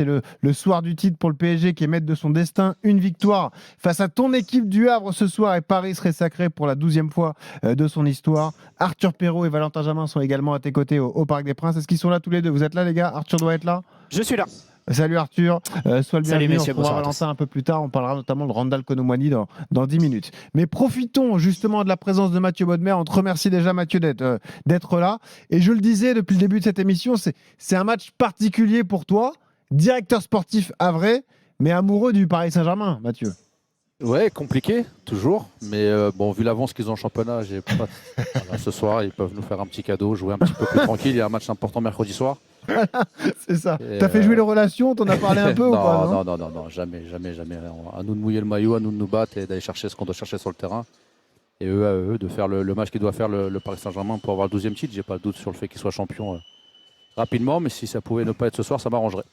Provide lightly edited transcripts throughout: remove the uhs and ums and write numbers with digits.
C'est le soir du titre pour le PSG qui est maître de son destin. Une victoire face à ton équipe du Havre ce soir et Paris serait sacré pour la 12e fois de son histoire. Arthur Perrault et Valentin Jamin sont également à tes côtés au Parc des Princes. Est-ce qu'ils sont là tous les deux? Vous êtes là les gars? Arthur doit être là. Je suis là. Salut Arthur, sois le Salut bienvenu. messieurs, On retrouvera Valentin un peu plus tard. On parlera notamment de Randall Colomwani dans 10 minutes. Mais profitons justement de la présence de Mathieu Bodmer. On te remercie déjà Mathieu d'être là. Et je le disais depuis le début de cette émission, c'est un match particulier pour toi. Directeur sportif havrais, mais amoureux du Paris Saint-Germain, Mathieu. Ouais, compliqué, toujours. Mais bon, vu l'avance qu'ils ont en championnat, j'ai pas... voilà, ce soir, ils peuvent nous faire un petit cadeau, jouer un petit peu plus tranquille. Il y a un match important mercredi soir. C'est ça. T'as fait jouer les relations, t'en as parlé un peu ou pas? Non, jamais. À nous de mouiller le maillot, à nous de nous battre et d'aller chercher ce qu'on doit chercher sur le terrain. Et eux, à eux, de faire le match qu'ils doivent faire le Paris Saint-Germain pour avoir le 12e titre. J'ai pas de doute sur le fait qu'ils soient champions rapidement, mais si ça pouvait ne pas être ce soir, ça m'arrangerait.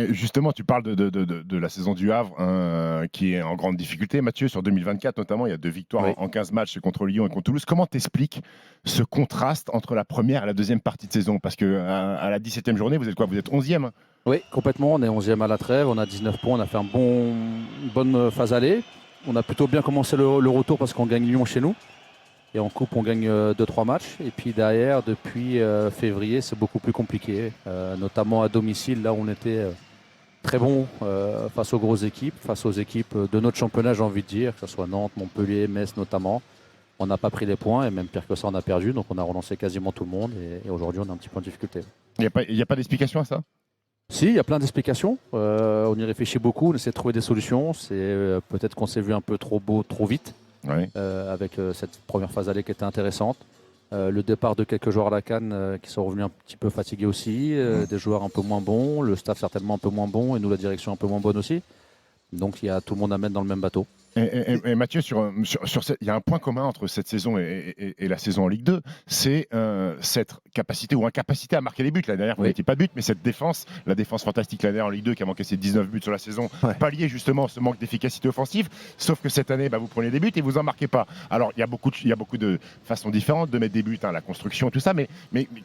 Justement, tu parles de la saison du Havre qui est en grande difficulté. Mathieu, sur 2024 notamment, il y a 2 victoires en 15 matchs contre Lyon et contre Toulouse. Comment t'expliques ce contraste entre la première et la deuxième partie de saison? Parce qu'à la 17e journée, vous êtes quoi? Vous êtes 11e? Oui, complètement. On est 11e à la trêve, on a 19 points, on a fait une bonne phase aller. On a plutôt bien commencé le retour parce qu'on gagne Lyon chez nous. Et en coupe, on gagne 2-3 matchs. Et puis derrière, depuis février, c'est beaucoup plus compliqué. Notamment à domicile, là où on était très bon face aux grosses équipes, face aux équipes de notre championnat, j'ai envie de dire, que ce soit Nantes, Montpellier, Metz notamment. On n'a pas pris les points et même pire que ça, on a perdu. Donc on a relancé quasiment tout le monde. Et aujourd'hui, on a un petit peu en difficulté. Il n'y a pas d'explication à ça? Si, il y a plein d'explications. On y réfléchit beaucoup, on essaie de trouver des solutions. C'est peut-être qu'on s'est vu un peu trop beau, trop vite. Oui. Avec cette première phase allée qui était intéressante. Le départ de quelques joueurs à la CAN qui sont revenus un petit peu fatigués aussi, des joueurs un peu moins bons, le staff certainement un peu moins bon et nous la direction un peu moins bonne aussi. Donc il y a tout le monde à mettre dans le même bateau. Et Mathieu, il y a un point commun entre cette saison et la saison en Ligue 2, c'est cette capacité ou incapacité à marquer les buts. L'année dernière, vous n'étiez pas but, mais cette défense, la défense fantastique l'année dernière en Ligue 2 qui a manqué ses 19 buts sur la saison, pallier justement ce manque d'efficacité offensive. Sauf que cette année, vous prenez des buts et vous en marquez pas. Alors, il y a beaucoup de façons différentes de mettre des buts, la construction et tout ça, mais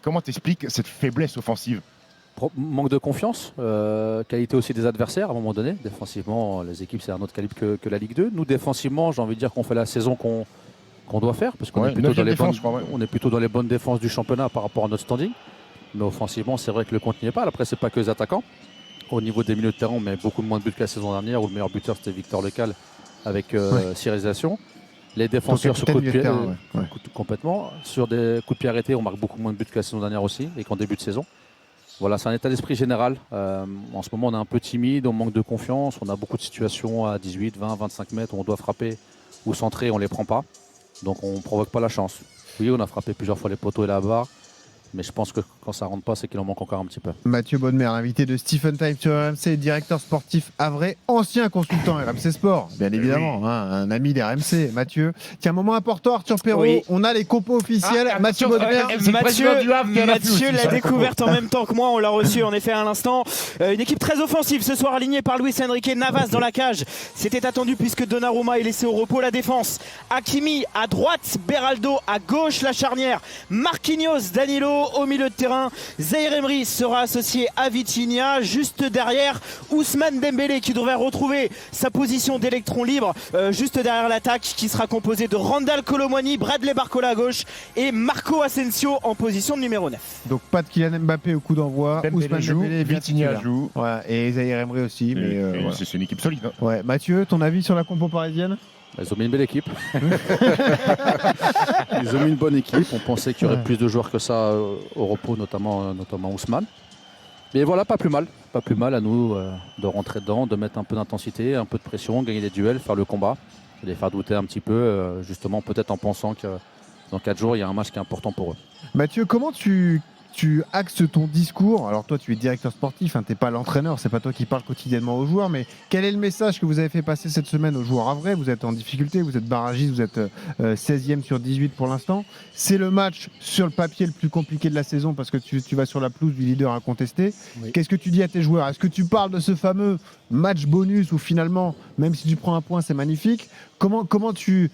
comment t'expliques cette faiblesse offensive? Manque de confiance, qualité aussi des adversaires à un moment donné. Défensivement, les équipes, c'est un autre calibre que la Ligue 2. Nous, défensivement, j'ai envie de dire qu'on fait la saison qu'on doit faire, parce qu'on est plutôt dans les bonnes défenses du championnat par rapport à notre standing. Mais offensivement, c'est vrai que le compte n'y est pas. Après, c'est pas que les attaquants. Au niveau des milieux de terrain, on met beaucoup moins de buts que la saison dernière, où le meilleur buteur, c'était Victor Lecal, avec 6 réalisations. Les défenseurs sur coup de pied, complètement. Sur des coups de pied arrêtés, on marque beaucoup moins de buts que la saison dernière aussi, et qu'en début de saison. Voilà, c'est un état d'esprit général. En ce moment, on est un peu timide, on manque de confiance. On a beaucoup de situations à 18, 20, 25 mètres où on doit frapper ou centrer, on ne les prend pas. Donc on ne provoque pas la chance. Oui, on a frappé plusieurs fois les poteaux et la barre. Mais je pense que quand ça ne rentre pas, c'est qu'il en manque encore un petit peu. Mathieu Bodmer, invité de Stephen Time sur RMC, directeur sportif havrais, ancien consultant RMC Sport, bien évidemment, un ami d'RMC. Mathieu, tiens, moment important, Arthur Perrault, on a les compos officiels. Mathieu Bodmer, Mathieu l'a découverte en même temps que moi, on l'a reçu en effet à l'instant. Une équipe très offensive ce soir, alignée par Luis Enrique. Navas dans la cage, c'était attendu puisque Donnarumma est laissé au repos. La défense, Hakimi à droite, Beraldo à gauche, la charnière, Marquinhos, Danilo au milieu de terrain. Zaïre Emery sera associé à Vitinha. Juste derrière, Ousmane Dembélé qui devrait retrouver sa position d'électron libre juste derrière l'attaque, qui sera composée de Randall Colomwani, Bradley Barcola à gauche et Marco Asensio en position de numéro 9. Donc pas de Kylian Mbappé au coup d'envoi. Ousmane Dembélé, Vitinha joue. Ouais, et Zaïre Emery aussi. C'est une équipe solide. Ouais. Mathieu, ton avis sur la compo parisienne? Ils ont mis une belle équipe. Ils ont mis une bonne équipe. On pensait qu'il y aurait plus de joueurs que ça au repos, notamment Ousmane. Mais voilà, pas plus mal. Pas plus mal à nous de rentrer dedans, de mettre un peu d'intensité, un peu de pression, gagner des duels, faire le combat, et les faire douter un petit peu, justement peut-être en pensant que dans 4 jours, il y a un match qui est important pour eux. Mathieu, comment tu axes ton discours? Alors toi, tu es directeur sportif, tu n'es pas l'entraîneur, c'est pas toi qui parles quotidiennement aux joueurs, mais quel est le message que vous avez fait passer cette semaine aux joueurs havrais? Vous êtes en difficulté, vous êtes barragiste, vous êtes 16e sur 18 pour l'instant. C'est le match sur le papier le plus compliqué de la saison parce que tu vas sur la pelouse du leader incontesté. Oui. Qu'est-ce que tu dis à tes joueurs? Est-ce que tu parles de ce fameux match bonus où finalement, même si tu prends un point, c'est magnifique? Comment tu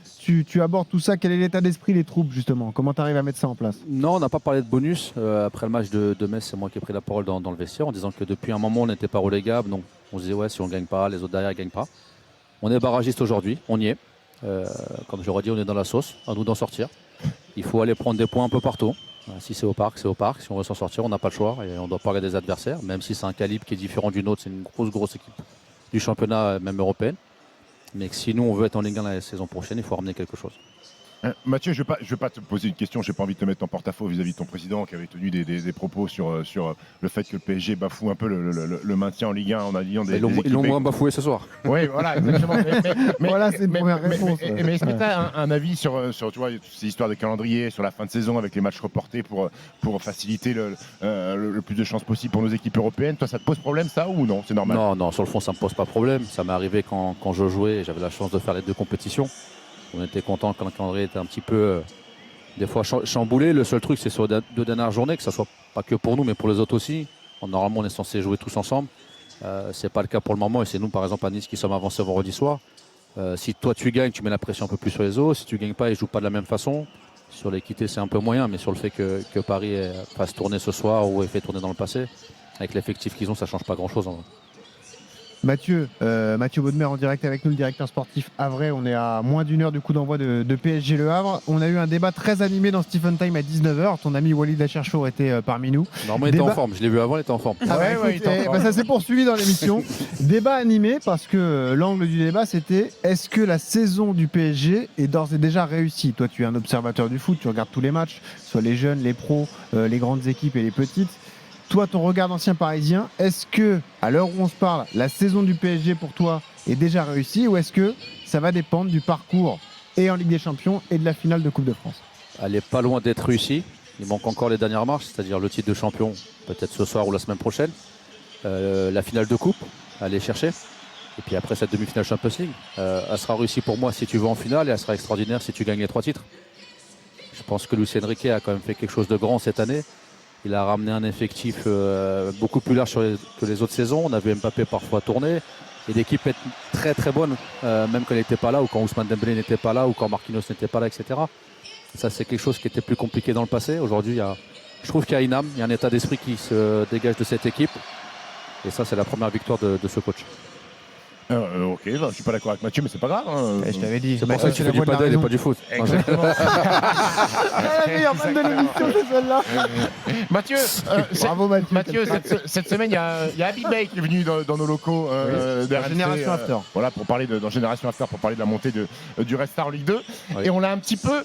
abordes tout ça? Quel est l'état d'esprit des troupes justement? Comment tu arrives à mettre ça en place? Non, on n'a pas parlé de bonus. après le match de Metz, c'est moi qui ai pris la parole dans le vestiaire en disant que depuis un moment, on n'était pas relégable. Donc on se disait, ouais, si on ne gagne pas, les autres derrière ne gagnent pas. On est barragiste aujourd'hui, on y est. Comme j'aurais dit, on est dans la sauce, à nous d'en sortir. Il faut aller prendre des points un peu partout. Si c'est au parc, c'est au parc. Si on veut s'en sortir, on n'a pas le choix et on ne doit pas regarder des adversaires, même si c'est un calibre qui est différent du nôtre. C'est une grosse équipe du championnat, même européenne. Mais que si nous, on veut être en Ligue 1 la saison prochaine, il faut ramener quelque chose. Mathieu, je ne vais pas te poser une question, je n'ai pas envie de te mettre en porte-à-faux vis-à-vis de ton président qui avait tenu des propos sur le fait que le PSG bafoue un peu le maintien en Ligue 1 en alliant des Ils l'ont moins bafoué ce soir. Oui, voilà, exactement. Voilà, c'est une première réponse. Mais est-ce que tu as un avis sur tu vois, ces histoires de calendrier, sur la fin de saison avec les matchs reportés pour faciliter le plus de chances possible pour nos équipes européennes? Toi, ça te pose problème ça ou non? C'est normal? Non, sur le fond, ça ne me pose pas de problème. Ça m'est arrivé quand je jouais et j'avais la chance de faire les deux compétitions. On était content quand le calendrier était un petit peu, des fois, chamboulé. Le seul truc, c'est sur les 2 dernières journées, que ce soit pas que pour nous, mais pour les autres aussi. Normalement, on est censé jouer tous ensemble. C'est pas le cas pour le moment et c'est nous, par exemple, à Nice, qui sommes avancés vendredi soir. Si toi, tu gagnes, tu mets la pression un peu plus sur les autres. Si tu gagnes pas, ils jouent pas de la même façon. Sur l'équité, c'est un peu moyen, mais sur le fait que Paris fasse tourner ce soir ou ait fait tourner dans le passé, avec l'effectif qu'ils ont, ça change pas grand-chose. Mathieu Baudemer en direct avec nous, le directeur sportif havrais. On est à moins d'1 heure du coup d'envoi de PSG Le Havre. On a eu un débat très animé dans Stephen Time à 19h. Ton ami Walid Acharchour était parmi nous. Normalement, il était en forme. Je l'ai vu avant, il était en forme. Ça s'est poursuivi dans l'émission. Débat animé parce que l'angle du débat, c'était est-ce que la saison du PSG est d'ores et déjà réussie? Toi, tu es un observateur du foot, tu regardes tous les matchs, soit les jeunes, les pros, les grandes équipes et les petites. Toi, ton regard d'ancien parisien, est-ce que, à l'heure où on se parle, la saison du PSG pour toi est déjà réussie ou est-ce que ça va dépendre du parcours et en Ligue des Champions et de la finale de Coupe de France? Elle n'est pas loin d'être réussie. Il manque encore les dernières marches, c'est-à-dire le titre de champion, peut-être ce soir ou la semaine prochaine. La finale de Coupe, aller chercher. Et puis après cette demi-finale Champions League, elle sera réussie pour moi si tu vas en finale et elle sera extraordinaire si tu gagnes les 3 titres. Je pense que Luis Enrique a quand même fait quelque chose de grand cette année. Il a ramené un effectif beaucoup plus large que les autres saisons. On a vu Mbappé parfois tourner. Et l'équipe est très très bonne, même quand elle n'était pas là, ou quand Ousmane Dembélé n'était pas là, ou quand Marquinhos n'était pas là, etc. Ça, c'est quelque chose qui était plus compliqué dans le passé. Aujourd'hui, je trouve qu'il y a une âme, il y a un état d'esprit qui se dégage de cette équipe. Et ça, c'est la première victoire de ce coach. Ok, je suis pas d'accord avec Mathieu, mais c'est pas grave. Je t'avais dit. C'est pour ça que tu fais du padel et pas du foot. Exactement. La meilleure vanne de l'émission, c'est celle-là. Mathieu, bravo Mathieu. Cette semaine, il y a Habib Bey qui est venu dans nos locaux dans Génération After. Voilà, pour parler dans Génération After, pour parler de la montée du Red Star Ligue 2. Oui. Et on l'a un petit peu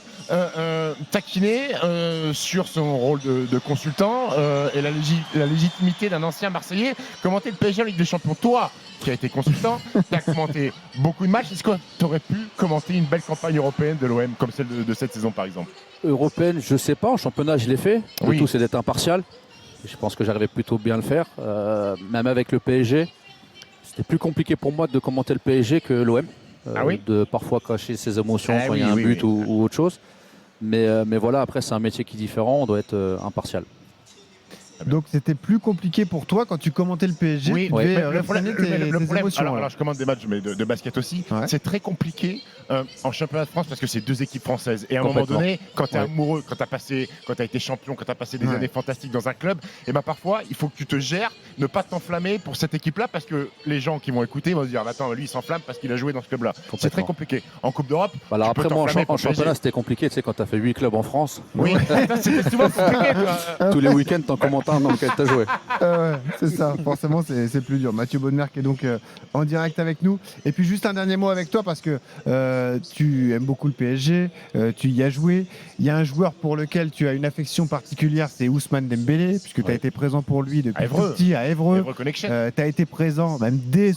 taquiné sur son rôle de consultant et la légitimité d'un ancien Marseillais. Commenter le PSG en Ligue des Champions. Toi, qui a été consultant, tu as commenté beaucoup de matchs. Est-ce que tu aurais pu commenter une belle campagne européenne de l'OM comme celle de cette saison par exemple? Européenne, je sais pas. En championnat, je l'ai fait. Le oui. tout, c'est d'être impartial. Et je pense que j'arrivais plutôt bien à le faire. Même avec le PSG, c'était plus compliqué pour moi de commenter le PSG que l'OM. De parfois cacher ses émotions quand il y a un but ou autre chose. Mais voilà, après, c'est un métier qui est différent. On doit être impartial. Donc c'était plus compliqué pour toi quand tu commentais le PSG. Oui, tu devais réfréner tes émotions. Alors je commente des matchs mais de basket aussi. Ouais. C'est très compliqué en championnat de France parce que c'est 2 équipes françaises. Et à un moment donné, quand tu es amoureux, quand tu as été champion, quand tu as passé des années fantastiques dans un club, et ben parfois il faut que tu te gères, ne pas t'enflammer pour cette équipe-là parce que les gens qui vont écouter vont se dire attends, lui il s'enflamme parce qu'il a joué dans ce club-là. C'est très compliqué. En Coupe d'Europe, alors après moi en championnat c'était compliqué, tu sais, quand tu as fait 8 clubs en France. Oui, c'était souvent compliqué. Tous les week-ends t'en commentes un dans lequel tu as joué. C'est ça, forcément c'est plus dur. Mathieu Baudemer qui est donc en direct avec nous. Et puis juste un dernier mot avec toi parce que tu aimes beaucoup le PSG, tu y as joué. Il y a un joueur pour lequel tu as une affection particulière, c'est Ousmane Dembélé, puisque tu as été présent pour lui depuis tout petit à Évreux. Tu as été présent même dès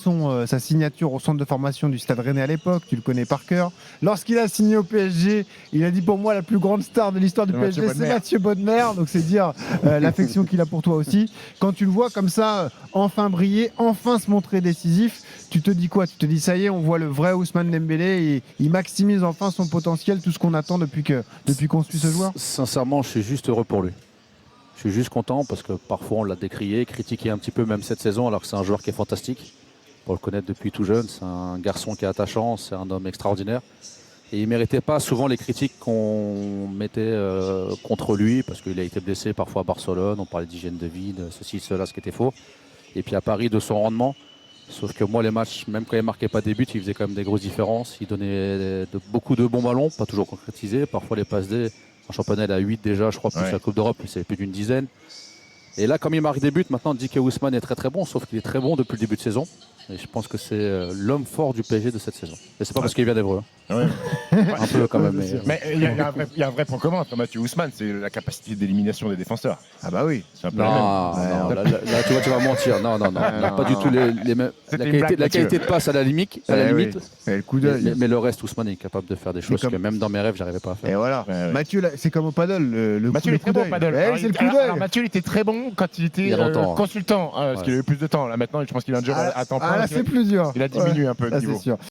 sa signature au centre de formation du Stade Rennais à l'époque, tu le connais par cœur. Lorsqu'il a signé au PSG, il a dit pour moi la plus grande star de l'histoire du PSG, c'est Mathieu Baudemer. Donc c'est dire l'affection qu'il a pour toi aussi. Quand tu le vois comme ça, enfin briller, enfin se montrer décisif, tu te dis quoi? Tu te dis ça y est, on voit le vrai Ousmane Dembélé et il maximise enfin son potentiel, tout ce qu'on attend depuis qu'on suit ce joueur? Sincèrement, je suis juste heureux pour lui. Je suis juste content parce que parfois on l'a décrié, critiqué un petit peu même cette saison alors que c'est un joueur qui est fantastique. Pour le connaître depuis tout jeune, c'est un garçon qui est attachant, c'est un homme extraordinaire. Et il ne méritait pas souvent les critiques qu'on mettait contre lui, parce qu'il a été blessé parfois à Barcelone, on parlait d'hygiène de vie, de ceci, cela, ce qui était faux. Et puis à Paris, de son rendement. Sauf que moi, les matchs, même quand il ne marquait pas des buts, il faisait quand même des grosses différences. Il donnait beaucoup de bons ballons, pas toujours concrétisés. Parfois les passes D, en championnat, il a 8 déjà, je crois, plus la Coupe d'Europe, c'est plus d'une dizaine. Et là, comme il marque des buts, maintenant, Dike Ousmane est très très bon, sauf qu'il est très bon depuis le début de saison. Et je pense que c'est l'homme fort du PSG de cette saison. Et c'est pas parce qu'il vient d'Evreux. Ouais. Un peu quand même. Mais il y a un vrai point commun entre Mathieu Ousmane, c'est la capacité d'élimination des défenseurs. Ah bah oui. C'est un peu Non, la même. là, tu vas mentir. Non, il n'a pas du tout les mêmes. La qualité de passe à la limite. Oui. Et le coup d'œil. Mais le reste, Ousmane est capable de faire des choses que même dans mes rêves, j'arrivais pas à faire. Et voilà. Ouais. Mathieu, c'est comme au paddle. Mathieu, il est très bon au paddle. C'est le coup d'œil. Alors, Mathieu, il était très bon quand il était consultant, parce qu'il avait plus de temps. Là, maintenant, je pense qu'il a un job à temps plein. Ah là, c'est plus dur. Il a diminué un peu le Ah, niveau. c'est sûr.